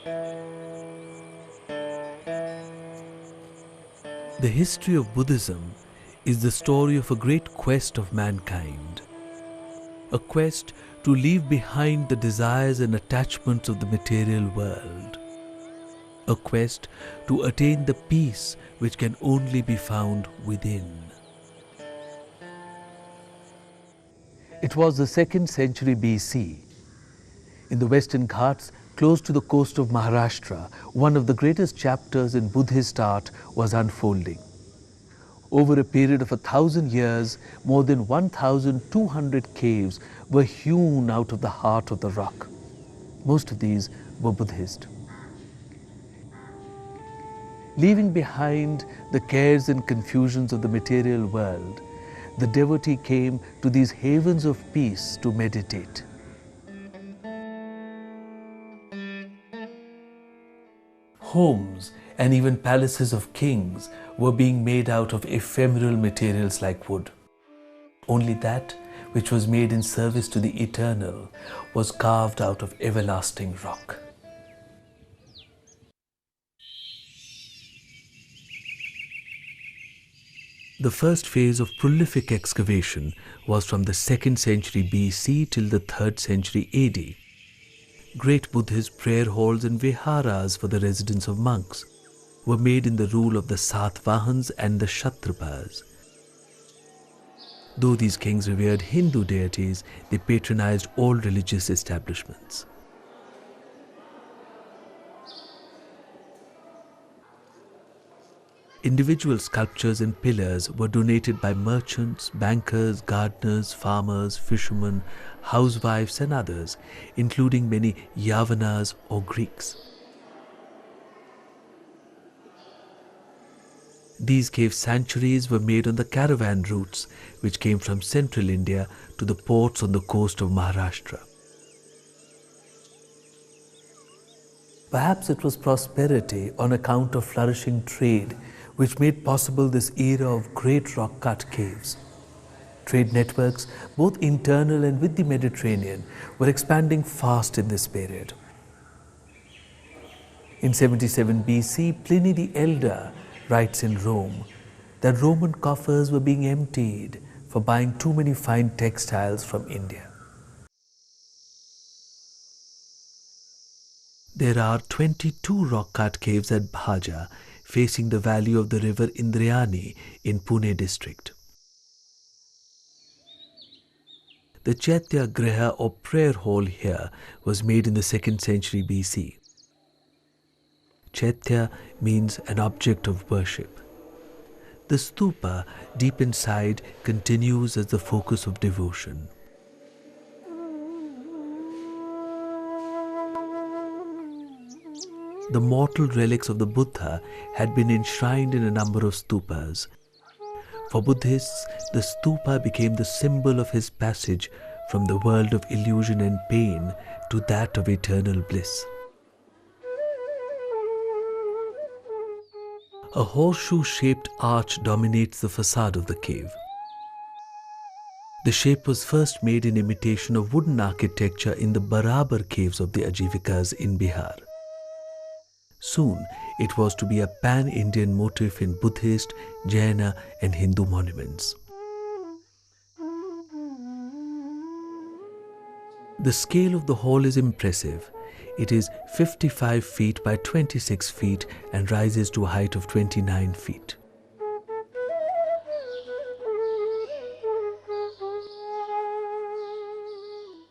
The history of Buddhism is the story of a great quest of mankind. A quest to leave behind the desires and attachments of the material world. A quest to attain the peace which can only be found within. It was the 2nd century BC. In the Western Ghats, close to the coast of Maharashtra, one of the greatest chapters in Buddhist art was unfolding. Over a period of 1,000 years, more than 1,200 caves were hewn out of the heart of the rock. Most of these were Buddhist. Leaving behind the cares and confusions of the material world, the devotee came to these havens of peace to meditate. Homes and even palaces of kings were being made out of ephemeral materials like wood. Only that which was made in service to the eternal was carved out of everlasting rock. The first phase of prolific excavation was from the 2nd century BC till the 3rd century AD. Great Buddhist prayer halls and viharas for the residence of monks were made in the rule of the Satvahans and the Kshatrapas. Though these kings revered Hindu deities, they patronized all religious establishments. Individual sculptures and pillars were donated by merchants, bankers, gardeners, farmers, fishermen, housewives and others, including many Yavanas or Greeks. These cave sanctuaries were made on the caravan routes which came from central India to the ports on the coast of Maharashtra. Perhaps it was prosperity on account of flourishing trade which made possible this era of great rock-cut caves. Trade networks, both internal and with the Mediterranean, were expanding fast in this period. In 77 BC, Pliny the Elder writes in Rome that Roman coffers were being emptied for buying too many fine textiles from India. There are 22 rock-cut caves at Bhaja, facing the valley of the river Indrayani in Pune district. The Chaitya Griha or prayer hall here was made in the 2nd century BC. Chaitya means an object of worship. The stupa deep inside continues as the focus of devotion. The mortal relics of the Buddha had been enshrined in a number of stupas. For Buddhists, the stupa became the symbol of his passage from the world of illusion and pain to that of eternal bliss. A horseshoe-shaped arch dominates the facade of the cave. The shape was first made in imitation of wooden architecture in the Barabar caves of the Ajivikas in Bihar. Soon, it was to be a pan-Indian motif in Buddhist, Jaina and Hindu monuments. The scale of the hall is impressive. It is 55 feet by 26 feet and rises to a height of 29 feet.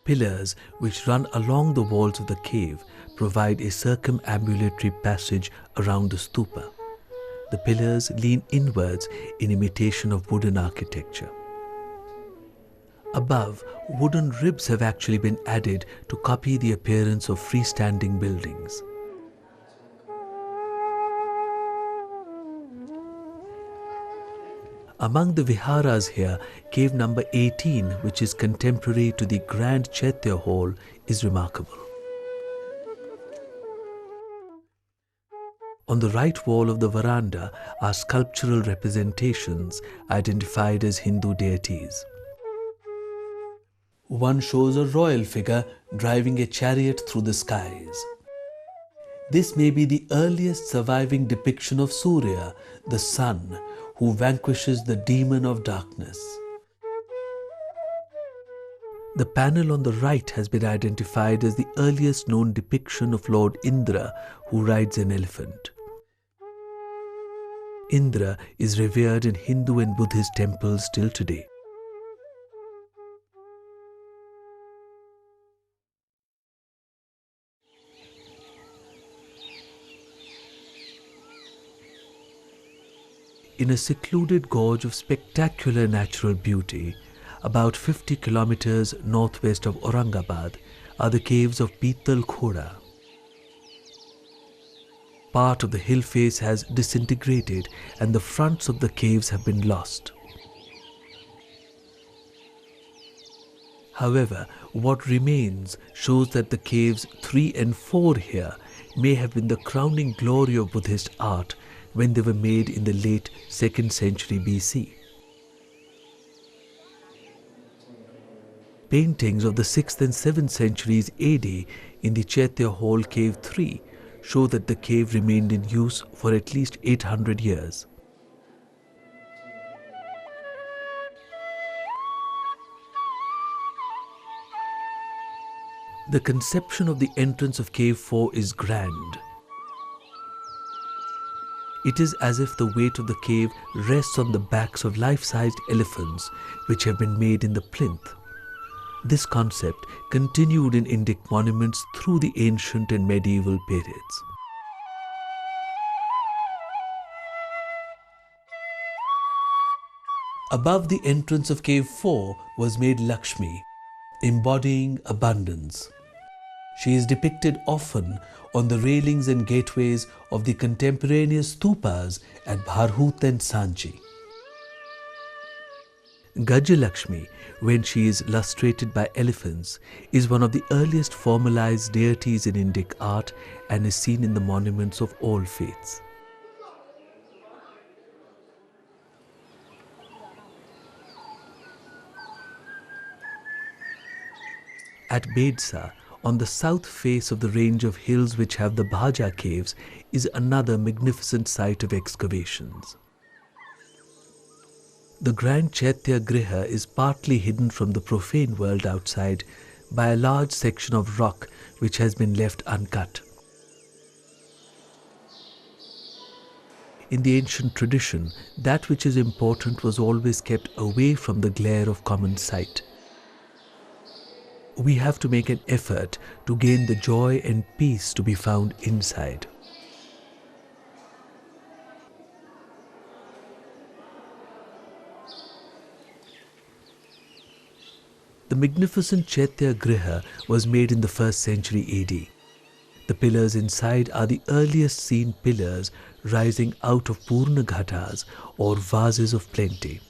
Pillars which run along the walls of the cave provide a circumambulatory passage around the stupa. The pillars lean inwards in imitation of wooden architecture. Above, wooden ribs have actually been added to copy the appearance of freestanding buildings. Among the viharas here, cave number 18, which is contemporary to the Grand Chaitya Hall, is remarkable. On the right wall of the veranda are sculptural representations identified as Hindu deities. One shows a royal figure driving a chariot through the skies. This may be the earliest surviving depiction of Surya, the sun, who vanquishes the demon of darkness. The panel on the right has been identified as the earliest known depiction of Lord Indra, who rides an elephant. Indra is revered in Hindu and Buddhist temples till today. In a secluded gorge of spectacular natural beauty, about 50 kilometers northwest of Aurangabad, are the caves of Pital Khoda. Part of the hill face has disintegrated and the fronts of the caves have been lost. However, what remains shows that the caves 3 and 4 here may have been the crowning glory of Buddhist art when they were made in the late 2nd century BC. Paintings of the 6th and 7th centuries AD in the Chaitya Hall Cave 3 show that the cave remained in use for at least 800 years. The conception of the entrance of Cave 4 is grand. It is as if the weight of the cave rests on the backs of life-sized elephants which have been made in the plinth. This concept continued in Indic monuments through the ancient and medieval periods. Above the entrance of Cave 4 was made Lakshmi, embodying abundance. She is depicted often on the railings and gateways of the contemporaneous stupas at Bharhut and Sanchi. Gajalakshmi, when she is lustrated by elephants, is one of the earliest formalized deities in Indic art and is seen in the monuments of all faiths. At Bedsa, on the south face of the range of hills which have the Bhaja caves, is another magnificent site of excavations. The grand Chaitya Griha is partly hidden from the profane world outside by a large section of rock which has been left uncut. In the ancient tradition, that which is important was always kept away from the glare of common sight. We have to make an effort to gain the joy and peace to be found inside. The magnificent Chaitya Griha was made in the 1st century AD. The pillars inside are the earliest seen pillars rising out of Purna Ghatas or vases of plenty.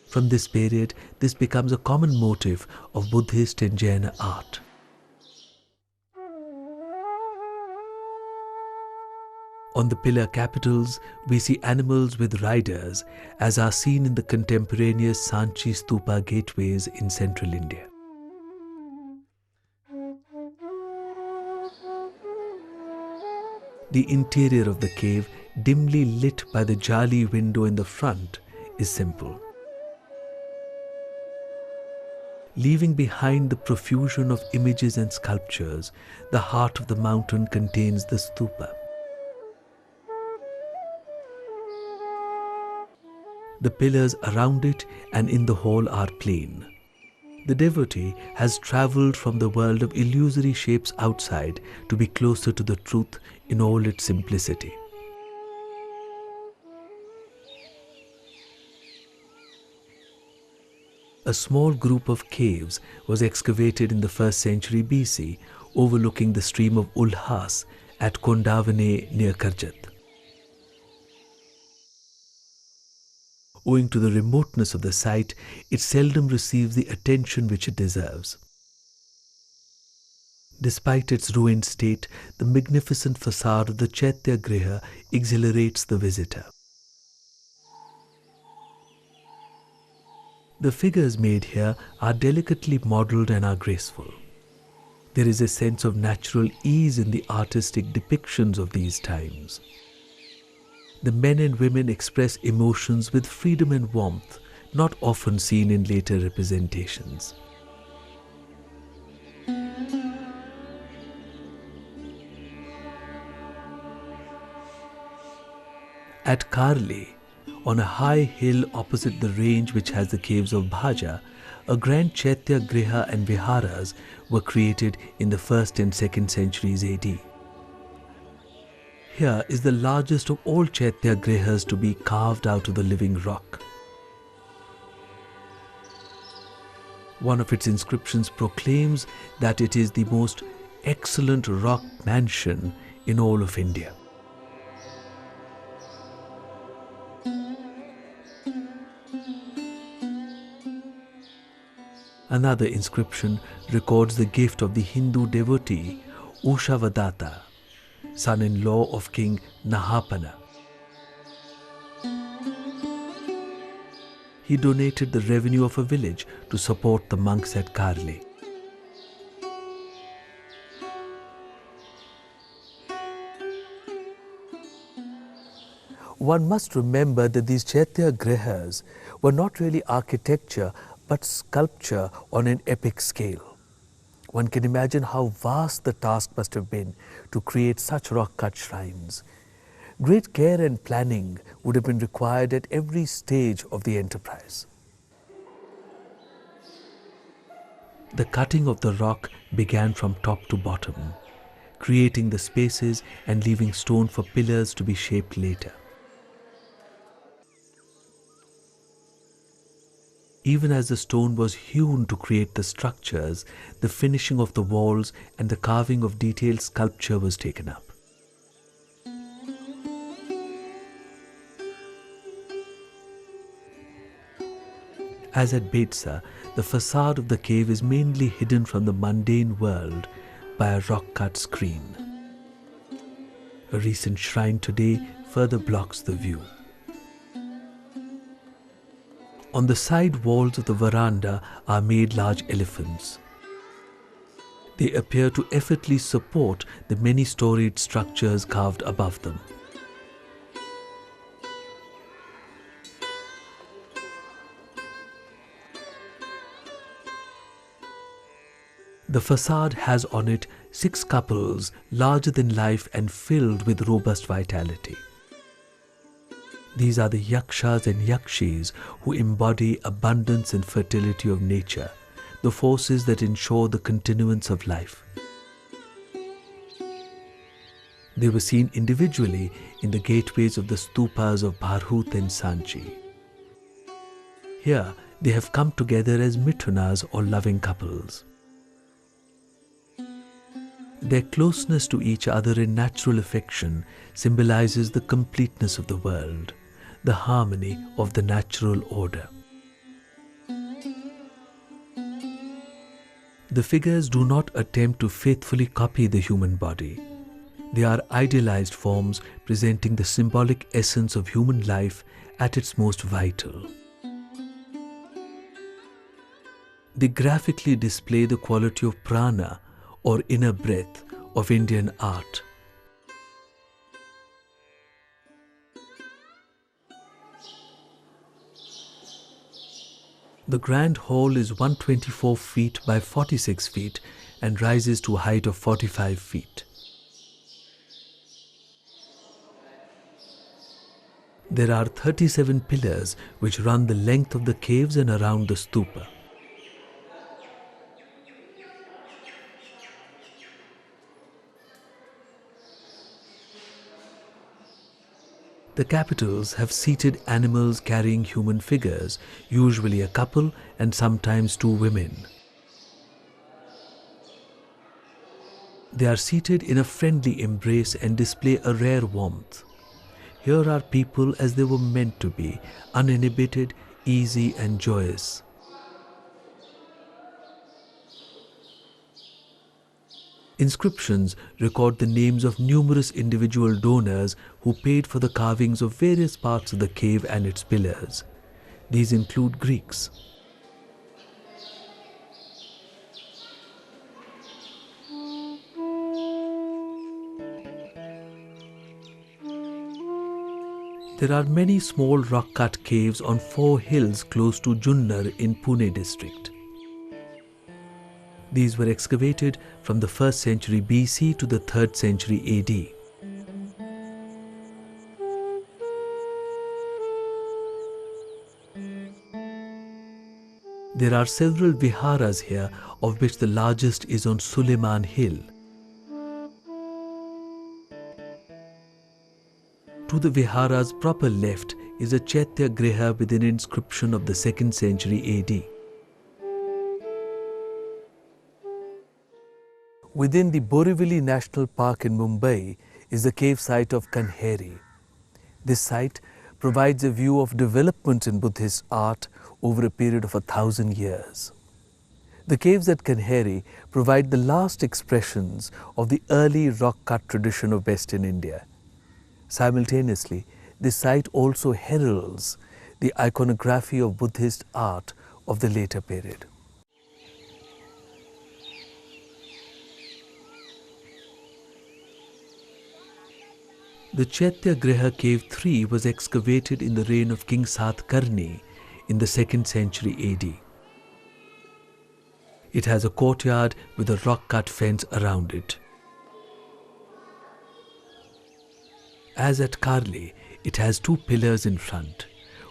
From this period, this becomes a common motif of Buddhist and Jaina art. On the pillar capitals, we see animals with riders, as are seen in the contemporaneous Sanchi Stupa gateways in central India. The interior of the cave, dimly lit by the jali window in the front, is simple. Leaving behind the profusion of images and sculptures, the heart of the mountain contains the stupa. The pillars around it and in the hall are plain. The devotee has travelled from the world of illusory shapes outside to be closer to the truth in all its simplicity. A small group of caves was excavated in the 1st century BC, overlooking the stream of Ulhas at Kondavane near Karjat. Owing to the remoteness of the site, it seldom receives the attention which it deserves. Despite its ruined state, the magnificent facade of the Chaitya Griha exhilarates the visitor. The figures made here are delicately modelled and are graceful. There is a sense of natural ease in the artistic depictions of these times. The men and women express emotions with freedom and warmth, not often seen in later representations. At Karli, on a high hill opposite the range which has the caves of Bhaja, a grand Chaitya Griha and Viharas were created in the 1st and 2nd centuries AD. Here is the largest of all Chaitya Grihas to be carved out of the living rock. One of its inscriptions proclaims that it is the most excellent rock mansion in all of India. Another inscription records the gift of the Hindu devotee Ushavadata, son-in-law of King Nahapana. He donated the revenue of a village to support the monks at Karli. One must remember that these Chaitya Grihas were not really architecture but sculpture on an epic scale. One can imagine how vast the task must have been to create such rock-cut shrines. Great care and planning would have been required at every stage of the enterprise. The cutting of the rock began from top to bottom, creating the spaces and leaving stone for pillars to be shaped later. Even as the stone was hewn to create the structures, the finishing of the walls and the carving of detailed sculpture was taken up. As at Betsa, the facade of the cave is mainly hidden from the mundane world by a rock-cut screen. A recent shrine today further blocks the view. On the side walls of the veranda are made large elephants. They appear to effortlessly support the many-storied structures carved above them. The facade has on it 6 couples larger than life and filled with robust vitality. These are the yakshas and yakshis who embody abundance and fertility of nature, the forces that ensure the continuance of life. They were seen individually in the gateways of the stupas of Bharhut and Sanchi. Here they have come together as mithunas or loving couples. Their closeness to each other in natural affection symbolizes the completeness of the world, the harmony of the natural order. The figures do not attempt to faithfully copy the human body. They are idealized forms presenting the symbolic essence of human life at its most vital. They graphically display the quality of prana or inner breath of Indian art. The grand hall is 124 feet by 46 feet and rises to a height of 45 feet. There are 37 pillars which run the length of the caves and around the stupa. The capitals have seated animals carrying human figures, usually a couple and sometimes 2 women. They are seated in a friendly embrace and display a rare warmth. Here are people as they were meant to be, uninhibited, easy and joyous. Inscriptions record the names of numerous individual donors who paid for the carvings of various parts of the cave and its pillars. These include Greeks. There are many small rock-cut caves on 4 hills close to Junnar in Pune district. These were excavated from the 1st century BC to the 3rd century AD. There are several viharas here, of which the largest is on Suleiman Hill. To the vihara's proper left is a Chaitya Griha with an inscription of the 2nd century AD. Within the Borivali National Park in Mumbai is the cave site of Kanheri. This site provides a view of developments in Buddhist art over a period of 1,000 years. The caves at Kanheri provide the last expressions of the early rock-cut tradition of Western India. Simultaneously, this site also heralds the iconography of Buddhist art of the later period. The Chaitya Griha Cave 3 was excavated in the reign of King Satkarni in the 2nd century AD. It has a courtyard with a rock-cut fence around it. As at Karli, it has 2 pillars in front.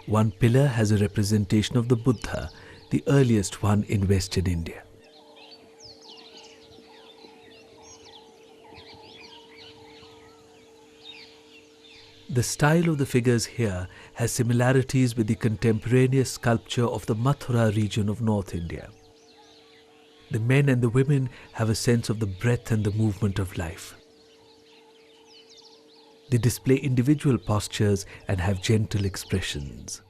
One pillar has a representation of the Buddha, the earliest one in Western India. The style of the figures here has similarities with the contemporaneous sculpture of the Mathura region of North India. The men and the women have a sense of the breath and the movement of life. They display individual postures and have gentle expressions.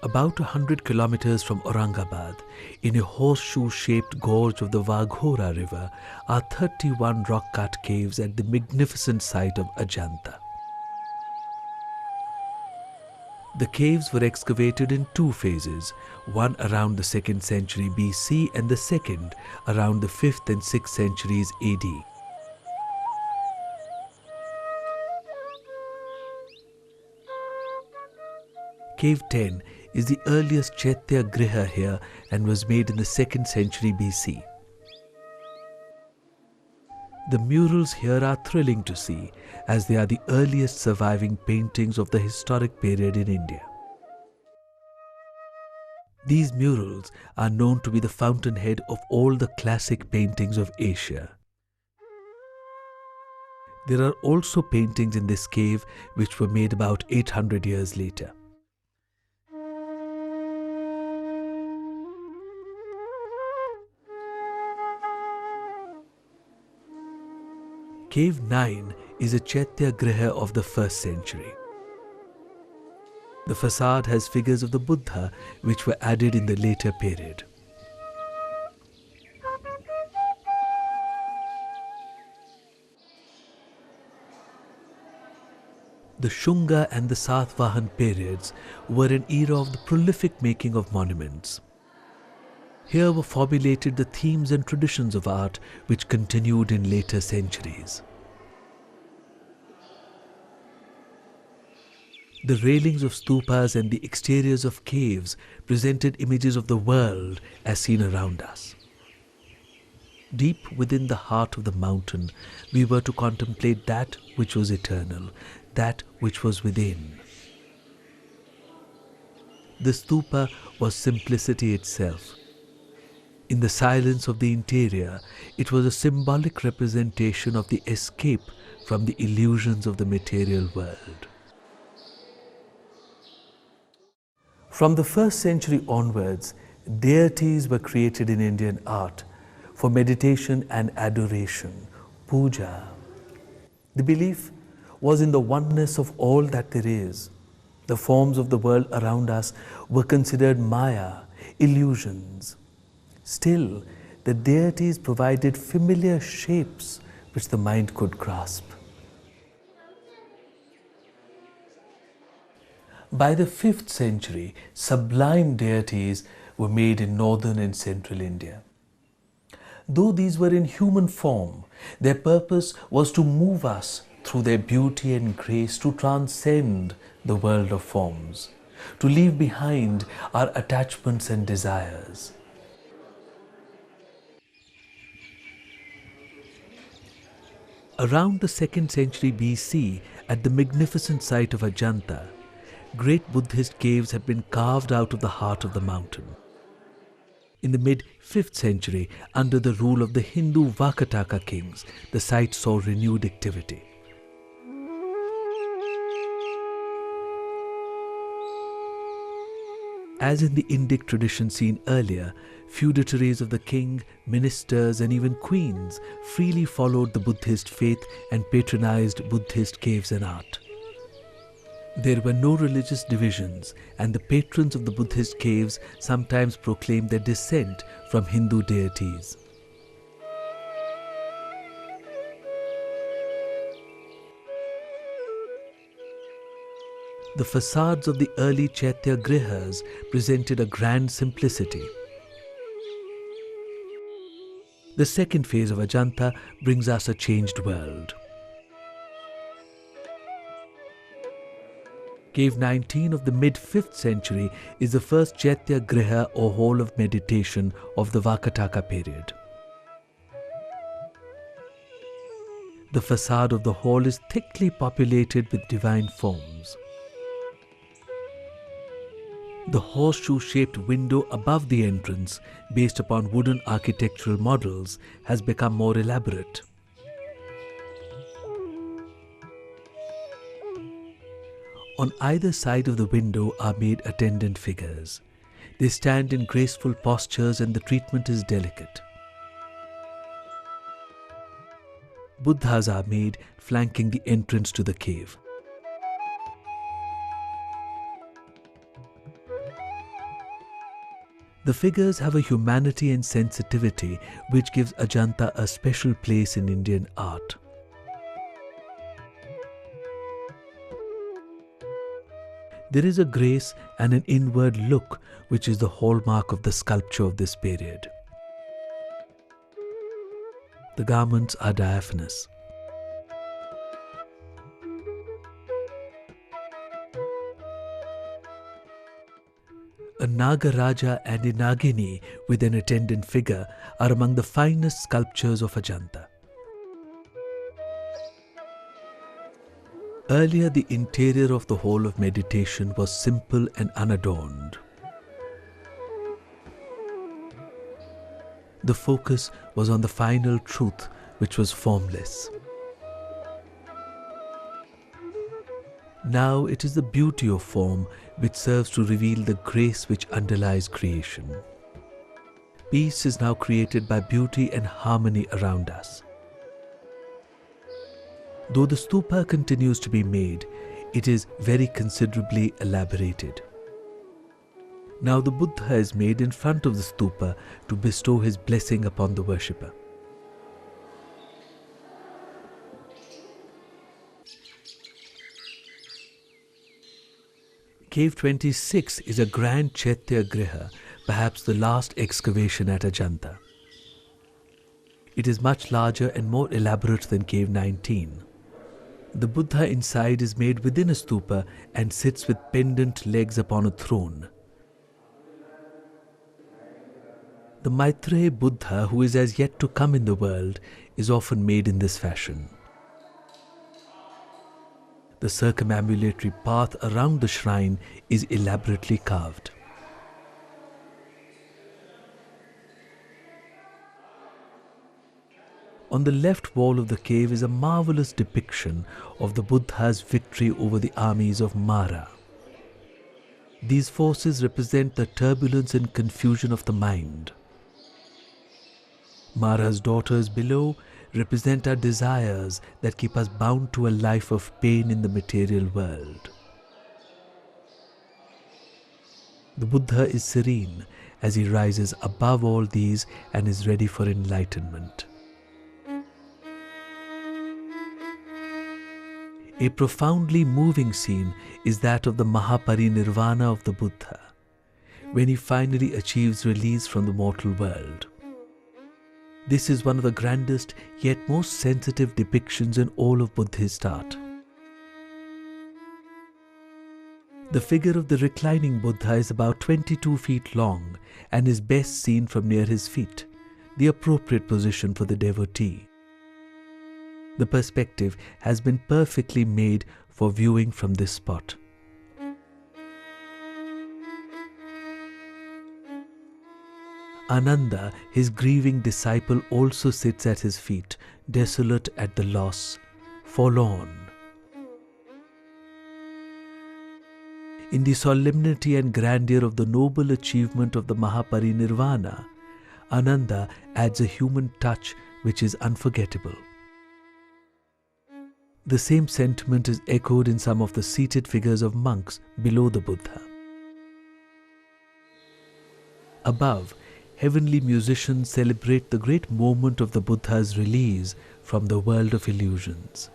About 100 kilometers from Aurangabad, in a horseshoe-shaped gorge of the Vaghora river, are 31 rock-cut caves at the magnificent site of Ajanta. The caves were excavated in 2 phases, one around the 2nd century BC and the second around the 5th and 6th centuries AD. Cave 10 is the earliest Chaitya Griha here and was made in the 2nd century BC. The murals here are thrilling to see, as they are the earliest surviving paintings of the historic period in India. These murals are known to be the fountainhead of all the classic paintings of Asia. There are also paintings in this cave which were made about 800 years later. Cave 9 is a Chaitya Griha of the 1st century. The facade has figures of the Buddha which were added in the later period. The Shunga and the Satvahan periods were an era of the prolific making of monuments. Here were formulated the themes and traditions of art which continued in later centuries. The railings of stupas and the exteriors of caves presented images of the world as seen around us. Deep within the heart of the mountain, we were to contemplate that which was eternal, that which was within. The stupa was simplicity itself. In the silence of the interior, it was a symbolic representation of the escape from the illusions of the material world. From the 1st century onwards, deities were created in Indian art for meditation and adoration, puja. The belief was in the oneness of all that there is. The forms of the world around us were considered maya, illusions. Still, the deities provided familiar shapes which the mind could grasp. By the 5th century, sublime deities were made in northern and central India. Though these were in human form, their purpose was to move us through their beauty and grace to transcend the world of forms, to leave behind our attachments and desires. Around the 2nd century BC, at the magnificent site of Ajanta, great Buddhist caves had been carved out of the heart of the mountain. In the mid-5th century, under the rule of the Hindu Vakataka kings, the site saw renewed activity. As in the Indic tradition seen earlier, feudatories of the king, ministers and even queens freely followed the Buddhist faith and patronized Buddhist caves and art. There were no religious divisions, and the patrons of the Buddhist caves sometimes proclaimed their descent from Hindu deities. The facades of the early Chaitya Grihas presented a grand simplicity. The second phase of Ajanta brings us a changed world. Cave 19 of the mid-5th century is the first Chaitya Griha or hall of meditation of the Vakataka period. The facade of the hall is thickly populated with divine forms. The horseshoe-shaped window above the entrance, based upon wooden architectural models, has become more elaborate. On either side of the window are made attendant figures. They stand in graceful postures and the treatment is delicate. Buddhas are made flanking the entrance to the cave. The figures have a humanity and sensitivity which gives Ajanta a special place in Indian art. There is a grace and an inward look which is the hallmark of the sculpture of this period. The garments are diaphanous. A Nagaraja and a Nagini with an attendant figure are among the finest sculptures of Ajanta. Earlier, the interior of the hall of meditation was simple and unadorned. The focus was on the final truth, which was formless. Now it is the beauty of form which serves to reveal the grace which underlies creation. Peace is now created by beauty and harmony around us. Though the stupa continues to be made, it is very considerably elaborated. Now the Buddha is made in front of the stupa to bestow his blessing upon the worshipper. Cave 26 is a grand Chaitya Griha, perhaps the last excavation at Ajanta. It is much larger and more elaborate than Cave 19. The Buddha inside is made within a stupa and sits with pendant legs upon a throne. The Maitreya Buddha, who is as yet to come in the world, is often made in this fashion. The circumambulatory path around the shrine is elaborately carved. On the left wall of the cave is a marvelous depiction of the Buddha's victory over the armies of Mara. These forces represent the turbulence and confusion of the mind. Mara's daughters below represent our desires that keep us bound to a life of pain in the material world. The Buddha is serene as he rises above all these and is ready for enlightenment. A profoundly moving scene is that of the Mahaparinirvana of the Buddha, when he finally achieves release from the mortal world. This is one of the grandest yet most sensitive depictions in all of Buddhist art. The figure of the reclining Buddha is about 22 feet long and is best seen from near his feet, the appropriate position for the devotee. The perspective has been perfectly made for viewing from this spot. Ananda, his grieving disciple, also sits at his feet, desolate at the loss, forlorn. In the solemnity and grandeur of the noble achievement of the Mahaparinirvana, Ananda adds a human touch which is unforgettable. The same sentiment is echoed in some of the seated figures of monks below the Buddha. Above, heavenly musicians celebrate the great moment of the Buddha's release from the world of illusions.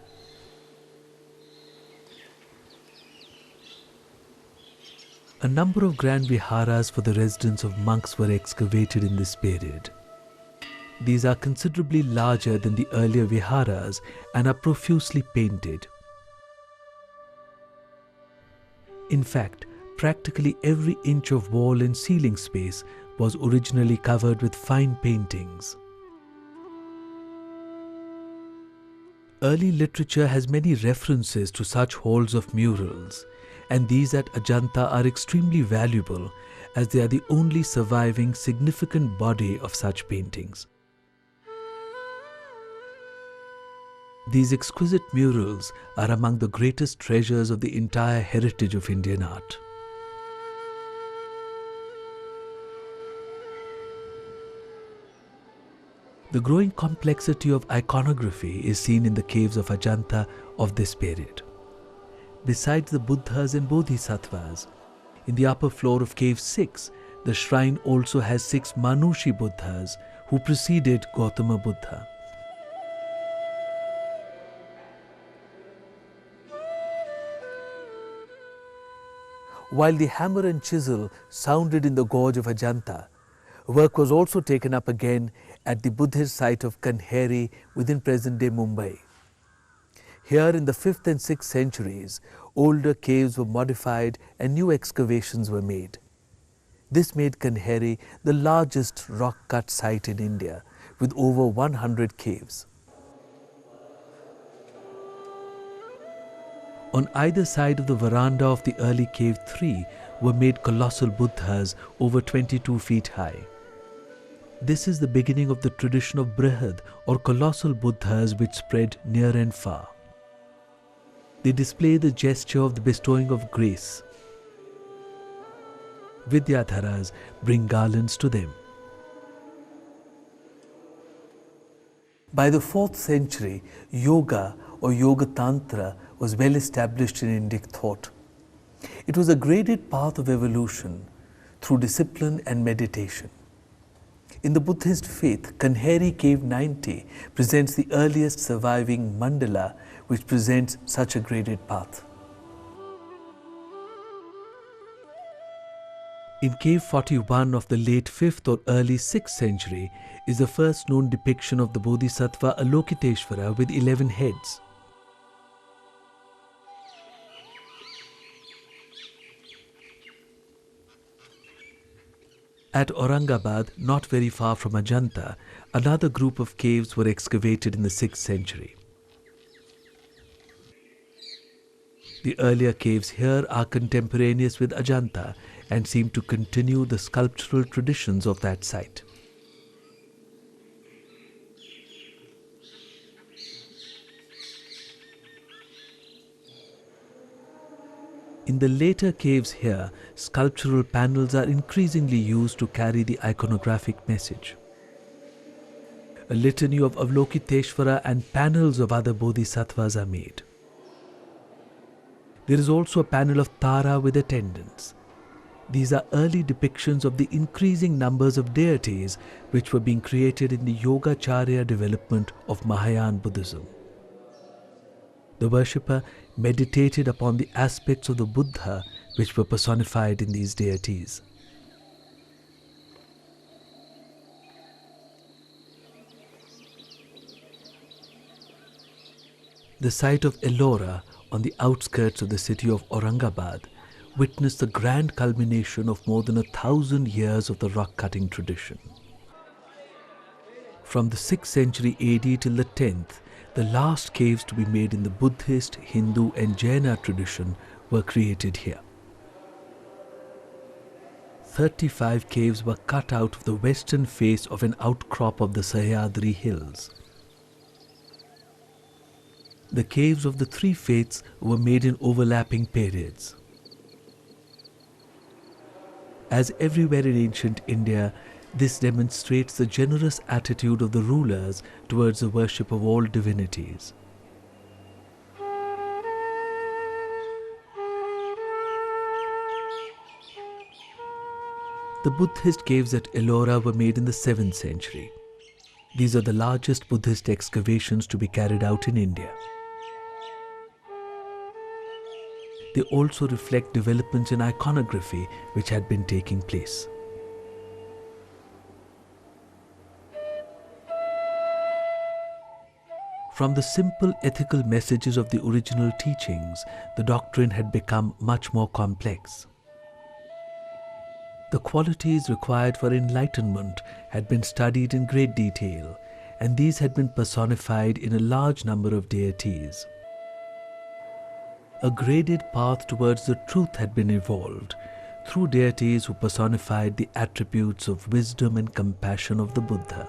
A number of grand viharas for the residence of monks were excavated in this period. These are considerably larger than the earlier viharas and are profusely painted. In fact, practically every inch of wall and ceiling space was originally covered with fine paintings. Early literature has many references to such halls of murals, and these at Ajanta are extremely valuable as they are the only surviving significant body of such paintings. These exquisite murals are among the greatest treasures of the entire heritage of Indian art. The growing complexity of iconography is seen in the caves of Ajanta of this period. Besides the Buddhas and Bodhisattvas, in the upper floor of Cave 6, the shrine also has 6 Manushi Buddhas who preceded Gautama Buddha. While the hammer and chisel sounded in the gorge of Ajanta, work was also taken up again at the Buddhist site of Kanheri within present-day Mumbai. Here in the 5th and 6th centuries, older caves were modified and new excavations were made. This made Kanheri the largest rock-cut site in India, with over 100 caves. On either side of the veranda of the early Cave 3 were made colossal Buddhas over 22 feet high. This is the beginning of the tradition of Brihad or colossal Buddhas which spread near and far. They display the gesture of the bestowing of grace. Vidyadharas bring garlands to them. By the 4th century, yoga or yoga tantra was well established in Indic thought. It was a graded path of evolution through discipline and meditation. In the Buddhist faith, Kanheri Cave 90 presents the earliest surviving mandala which presents such a graded path. In Cave 41 of the late 5th or early 6th century is the first known depiction of the Bodhisattva Avalokiteshvara with 11 heads. At Aurangabad, not very far from Ajanta, another group of caves were excavated in the 6th century. The earlier caves here are contemporaneous with Ajanta and seem to continue the sculptural traditions of that site. In the later caves here, sculptural panels are increasingly used to carry the iconographic message. A litany of Avalokiteshvara and panels of other bodhisattvas are made. There is also a panel of Tara with attendants. These are early depictions of the increasing numbers of deities which were being created in the Yogacharya development of Mahayana Buddhism. The worshipper meditated upon the aspects of the Buddha which were personified in these deities. The site of Ellora, on the outskirts of the city of Aurangabad, witnessed the grand culmination of more than 1,000 years of the rock-cutting tradition. From the 6th century AD till the 10th, the last caves to be made in the Buddhist, Hindu and Jaina tradition were created here. 35 caves were cut out of the western face of an outcrop of the Sahyadri hills. The caves of the three faiths were made in overlapping periods. As everywhere in ancient India, this demonstrates the generous attitude of the rulers towards the worship of all divinities. The Buddhist caves at Ellora were made in the 7th century. These are the largest Buddhist excavations to be carried out in India. They also reflect developments in iconography which had been taking place. From the simple ethical messages of the original teachings, the doctrine had become much more complex. The qualities required for enlightenment had been studied in great detail, and these had been personified in a large number of deities. A graded path towards the truth had been evolved through deities who personified the attributes of wisdom and compassion of the Buddha.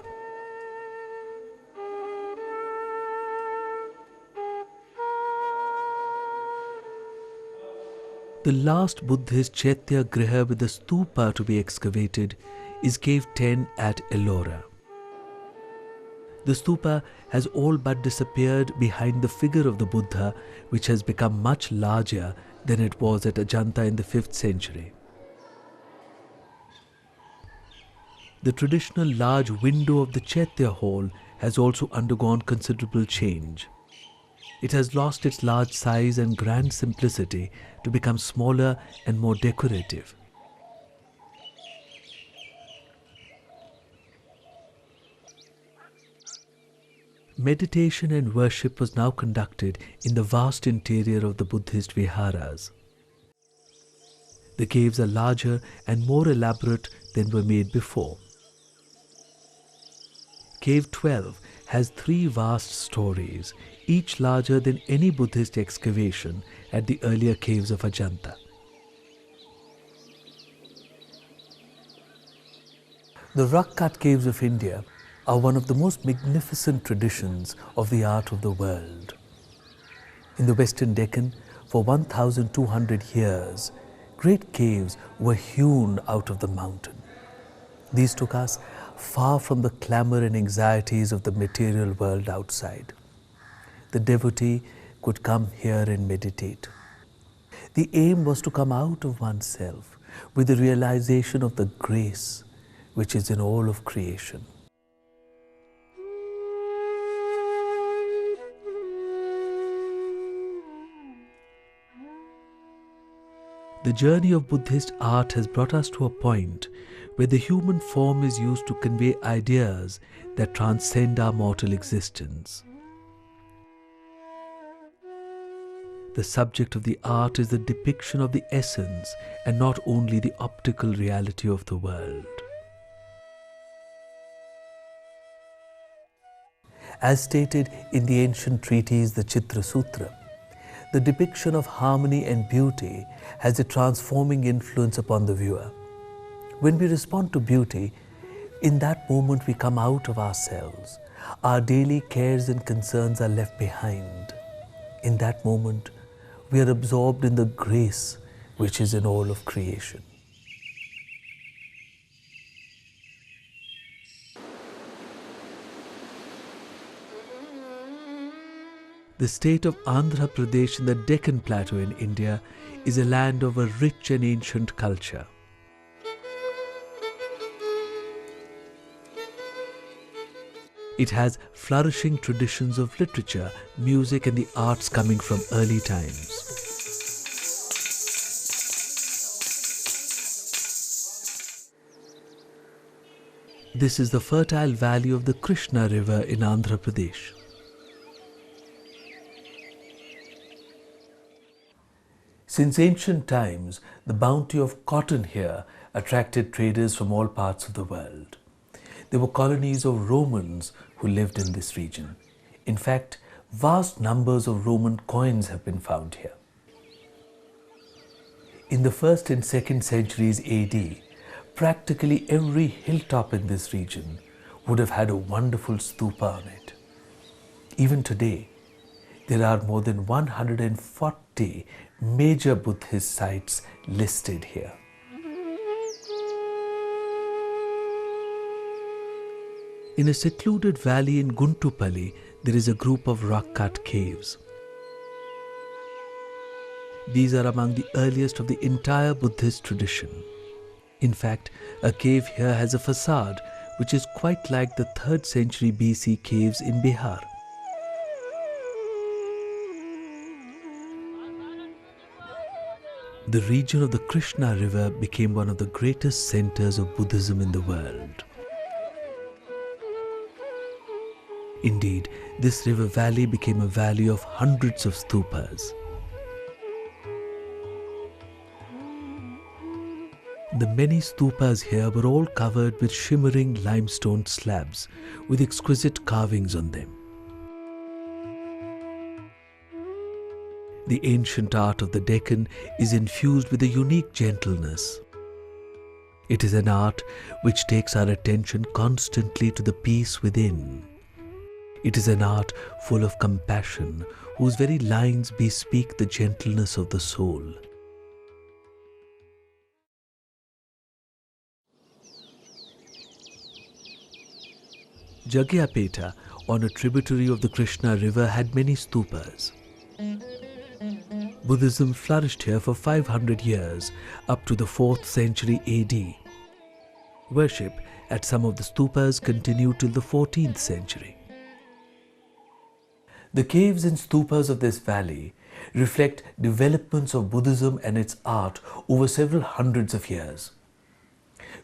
The last Buddhist Chaitya Griha with the stupa to be excavated is Cave 10 at Ellora. The stupa has all but disappeared behind the figure of the Buddha, which has become much larger than it was at Ajanta in the 5th century. The traditional large window of the Chaitya hall has also undergone considerable change. It has lost its large size and grand simplicity to become smaller and more decorative. Meditation and worship was now conducted in the vast interior of the Buddhist viharas. The caves are larger and more elaborate than were made before. Cave 12 has 3 vast stories, each larger than any Buddhist excavation at the earlier caves of Ajanta. The rock-cut caves of India are one of the most magnificent traditions of the art of the world. In the Western Deccan, for 1,200 years, great caves were hewn out of the mountain. These took us far from the clamor and anxieties of the material world outside. The devotee could come here and meditate. The aim was to come out of oneself with the realization of the grace which is in all of creation. The journey of Buddhist art has brought us to a point where the human form is used to convey ideas that transcend our mortal existence. The subject of the art is the depiction of the essence and not only the optical reality of the world. As stated in the ancient treatise, the Chitra Sutra, the depiction of harmony and beauty has a transforming influence upon the viewer. When we respond to beauty, in that moment we come out of ourselves. Our daily cares and concerns are left behind. In that moment, we are absorbed in the grace which is in all of creation. The state of Andhra Pradesh in the Deccan Plateau in India is a land of a rich and ancient culture. It has flourishing traditions of literature, music and the arts coming from early times. This is the fertile valley of the Krishna river in Andhra Pradesh. Since ancient times, the bounty of cotton here attracted traders from all parts of the world. There were colonies of Romans who lived in this region. In fact, vast numbers of Roman coins have been found here. In the 1st and 2nd centuries AD, practically every hilltop in this region would have had a wonderful stupa on it. Even today, there are more than 140 major Buddhist sites listed here. In a secluded valley in Guntupalli, there is a group of rock-cut caves. These are among the earliest of the entire Buddhist tradition. In fact, a cave here has a facade which is quite like the 3rd century BC caves in Bihar. The region of the Krishna River became one of the greatest centers of Buddhism in the world. Indeed, this river valley became a valley of hundreds of stupas. The many stupas here were all covered with shimmering limestone slabs with exquisite carvings on them. The ancient art of the Deccan is infused with a unique gentleness. It is an art which takes our attention constantly to the peace within. It is an art full of compassion, whose very lines bespeak the gentleness of the soul. Jagyapeta, on a tributary of the Krishna River, had many stupas. Buddhism flourished here for 500 years, up to the 4th century AD. Worship at some of the stupas continued till the 14th century. The caves and stupas of this valley reflect developments of Buddhism and its art over several hundreds of years.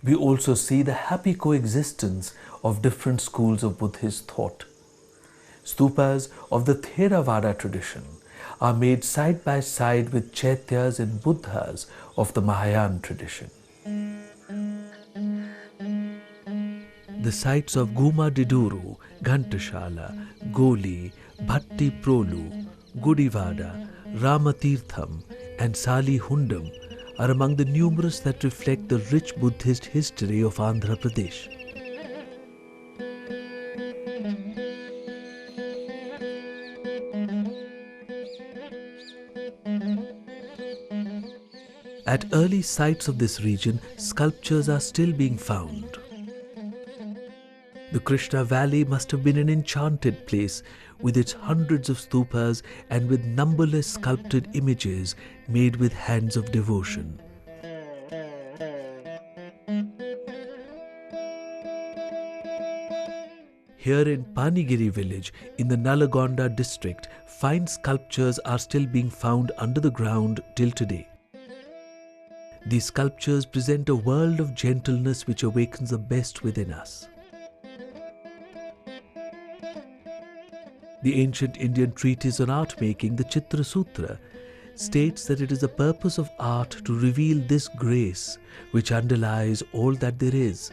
We also see the happy coexistence of different schools of Buddhist thought. Stupas of the Theravada tradition are made side by side with Chaityas and Buddhas of the Mahayana tradition. The sites of Guma Diduru, Ghantashala, Goli, Bhatti Prolu, Gudivada, Ramatirtham and Sali Hundam are among the numerous that reflect the rich Buddhist history of Andhra Pradesh. At early sites of this region, sculptures are still being found. The Krishna Valley must have been an enchanted place with its hundreds of stupas and with numberless sculpted images made with hands of devotion. Here in Panigiri village in the Nalagonda district, fine sculptures are still being found under the ground till today. These sculptures present a world of gentleness which awakens the best within us. The ancient Indian treatise on art making, the Chitra Sutra, states that it is the purpose of art to reveal this grace which underlies all that there is.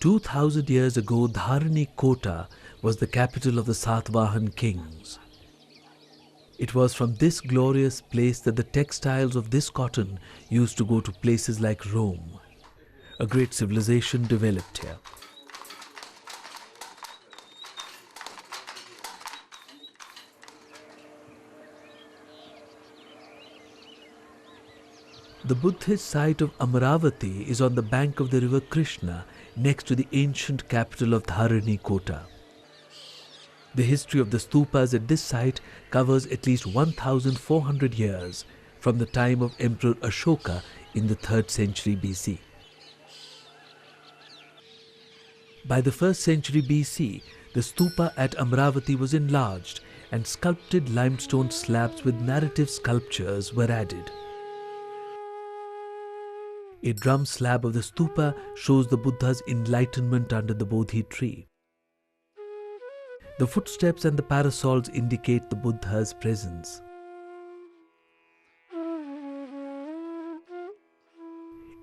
"2,000 years ago, Dharani Kota was the capital of the Satvahan kings. It was from this glorious place that the textiles of this cotton used to go to places like Rome. A great civilization developed here. The Buddhist site of Amaravati is on the bank of the river Krishna, next to the ancient capital of Dharani Kota. The history of the stupas at this site covers at least 1,400 years, from the time of Emperor Ashoka in the 3rd century BC. By the 1st century BC, the stupa at Amaravati was enlarged and sculpted limestone slabs with narrative sculptures were added. A drum slab of the stupa shows the Buddha's enlightenment under the Bodhi tree. The footsteps and the parasols indicate the Buddha's presence.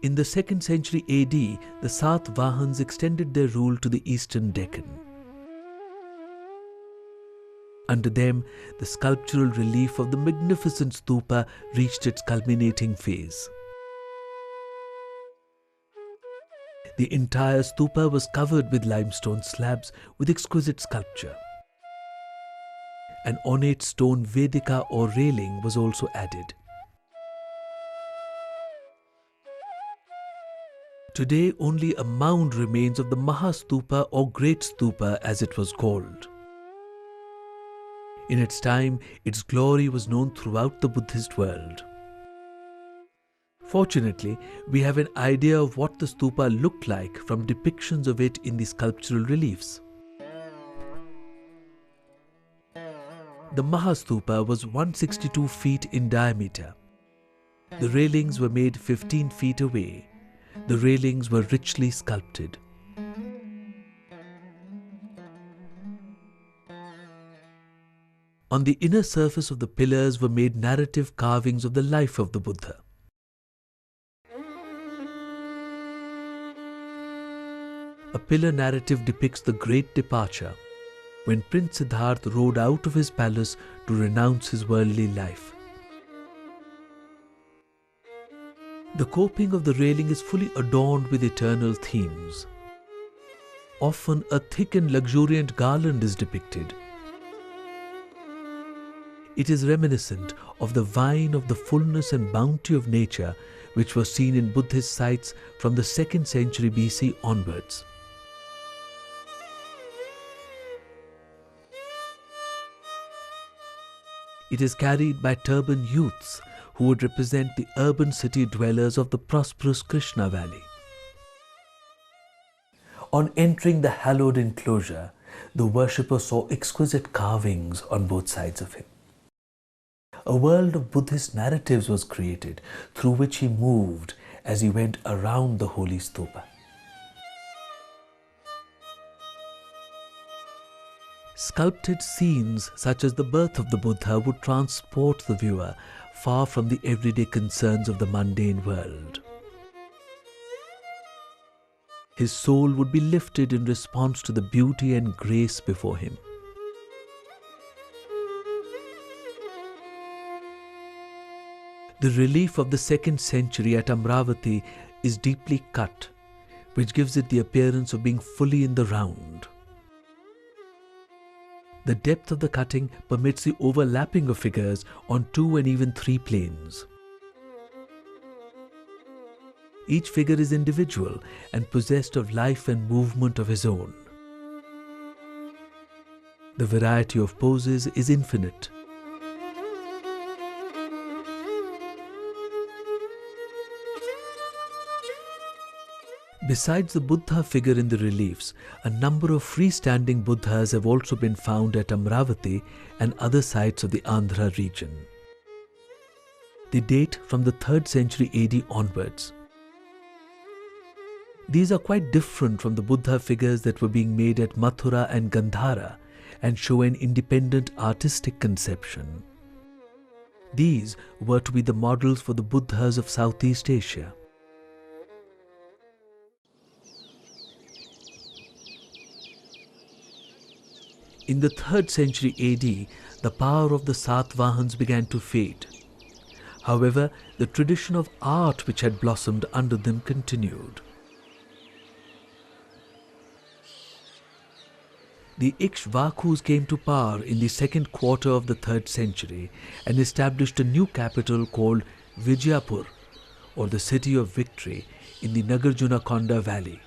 In the 2nd century AD, the Satvahans extended their rule to the Eastern Deccan. Under them, the sculptural relief of the magnificent stupa reached its culminating phase. The entire stupa was covered with limestone slabs with exquisite sculpture. An ornate stone Vedika or railing was also added. Today, only a mound remains of the Mahastupa or Great Stupa as it was called. In its time, its glory was known throughout the Buddhist world. Fortunately, we have an idea of what the stupa looked like from depictions of it in the sculptural reliefs. The Mahastupa was 162 feet in diameter. The railings were made 15 feet away. The railings were richly sculpted. On the inner surface of the pillars were made narrative carvings of the life of the Buddha. A pillar narrative depicts the great departure, when Prince Siddhartha rode out of his palace to renounce his worldly life. The coping of the railing is fully adorned with eternal themes. Often a thick and luxuriant garland is depicted. It is reminiscent of the vine of the fullness and bounty of nature which was seen in Buddhist sites from the 2nd century BC onwards. It is carried by turbaned youths who would represent the urban city dwellers of the prosperous Krishna Valley. On entering the hallowed enclosure, the worshipper saw exquisite carvings on both sides of him. A world of Buddhist narratives was created through which he moved as he went around the holy stupa. Sculpted scenes such as the birth of the Buddha would transport the viewer far from the everyday concerns of the mundane world. His soul would be lifted in response to the beauty and grace before him. The relief of the 2nd century at Amravati is deeply cut, which gives it the appearance of being fully in the round. The depth of the cutting permits the overlapping of figures on 2 and even 3 planes. Each figure is individual and possessed of life and movement of his own. The variety of poses is infinite. Besides the Buddha figure in the reliefs, a number of freestanding Buddhas have also been found at Amravati and other sites of the Andhra region. They date from the 3rd century AD onwards. These are quite different from the Buddha figures that were being made at Mathura and Gandhara and show an independent artistic conception. These were to be the models for the Buddhas of Southeast Asia. In the 3rd century AD, the power of the Satvahans began to fade. However, the tradition of art which had blossomed under them continued. The Ikshvakus came to power in the 2nd quarter of the 3rd century and established a new capital called Vijayapur, or the city of victory, in the Nagarjunakonda valley.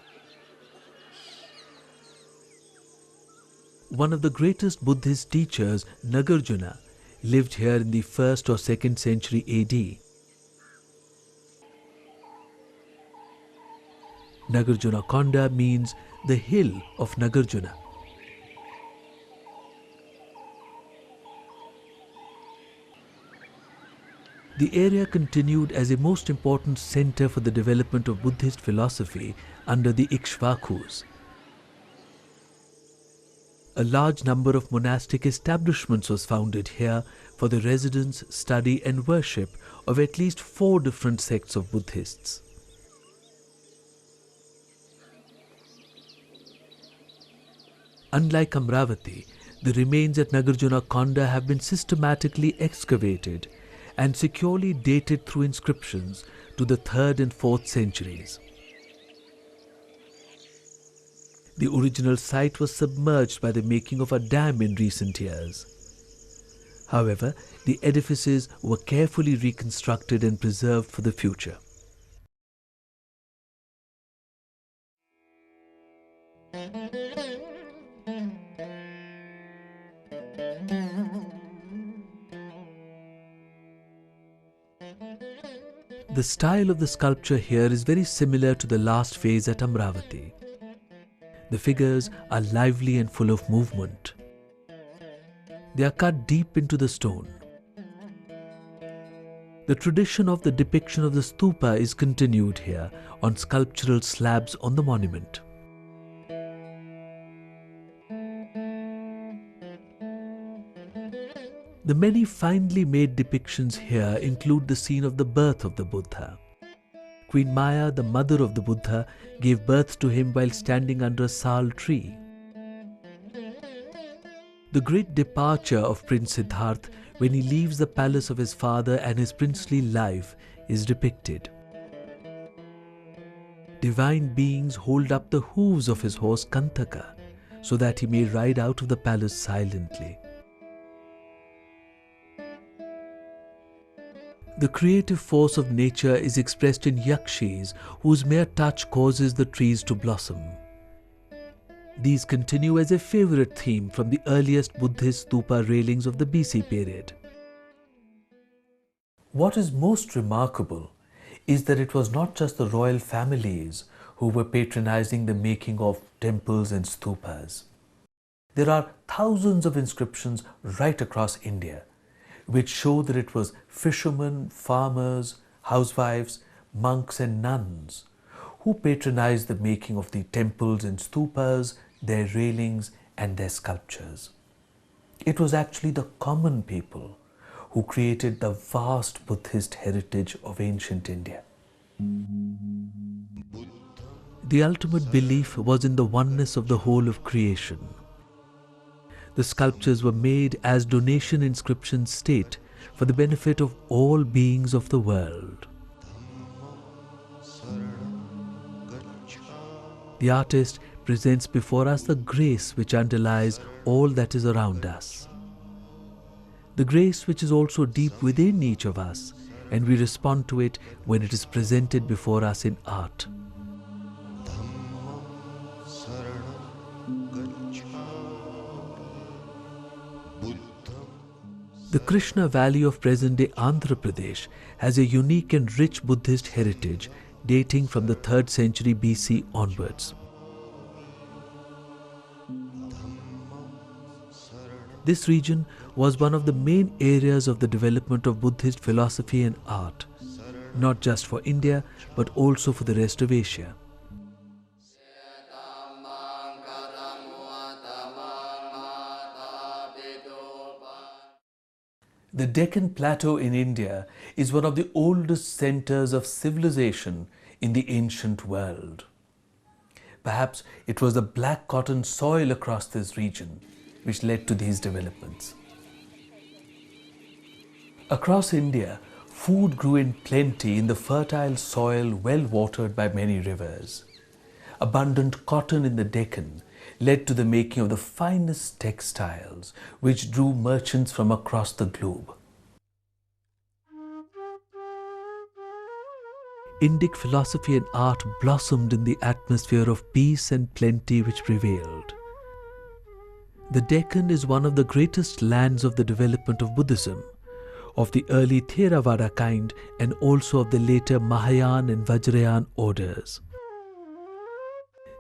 One of the greatest Buddhist teachers, Nagarjuna, lived here in the 1st or 2nd century AD. Nagarjunakonda means the hill of Nagarjuna. The area continued as a most important center for the development of Buddhist philosophy under the Ikshvakus. A large number of monastic establishments was founded here for the residence, study and worship of at least 4 different sects of Buddhists. Unlike Amravati, the remains at Nagarjunakonda have been systematically excavated and securely dated through inscriptions to the 3rd and 4th centuries. The original site was submerged by the making of a dam in recent years. However, the edifices were carefully reconstructed and preserved for the future. The style of the sculpture here is very similar to the last phase at Amravati. The figures are lively and full of movement. They are cut deep into the stone. The tradition of the depiction of the stupa is continued here on sculptural slabs on the monument. The many finely made depictions here include the scene of the birth of the Buddha. Queen Maya, the mother of the Buddha, gave birth to him while standing under a sal tree. The great departure of Prince Siddhartha when he leaves the palace of his father and his princely life is depicted. Divine beings hold up the hooves of his horse Kantaka so that he may ride out of the palace silently. The creative force of nature is expressed in yakshis whose mere touch causes the trees to blossom. These continue as a favorite theme from the earliest Buddhist stupa railings of the BC period. What is most remarkable is that it was not just the royal families who were patronizing the making of temples and stupas. There are thousands of inscriptions right across India, which show that it was fishermen, farmers, housewives, monks and nuns who patronized the making of the temples and stupas, their railings and their sculptures. It was actually the common people who created the vast Buddhist heritage of ancient India. The ultimate belief was in the oneness of the whole of creation. The sculptures were made, as donation inscriptions state, for the benefit of all beings of the world. The artist presents before us the grace which underlies all that is around us. The grace which is also deep within each of us, and we respond to it when it is presented before us in art. The Krishna Valley of present-day Andhra Pradesh has a unique and rich Buddhist heritage dating from the 3rd century BC onwards. This region was one of the main areas of the development of Buddhist philosophy and art, not just for India but also for the rest of Asia. The Deccan Plateau in India is one of the oldest centers of civilization in the ancient world. Perhaps it was the black cotton soil across this region which led to these developments. Across India, food grew in plenty in the fertile soil well watered by many rivers. Abundant cotton in the Deccan led to the making of the finest textiles, which drew merchants from across the globe. Indic philosophy and art blossomed in the atmosphere of peace and plenty which prevailed. The Deccan is one of the greatest lands of the development of Buddhism, of the early Theravada kind and also of the later Mahayana and Vajrayana orders.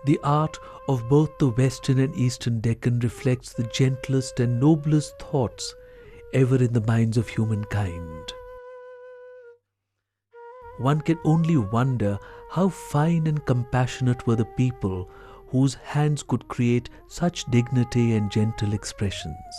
The art of both the Western and Eastern Deccan reflects the gentlest and noblest thoughts ever in the minds of humankind. One can only wonder how fine and compassionate were the people whose hands could create such dignity and gentle expressions.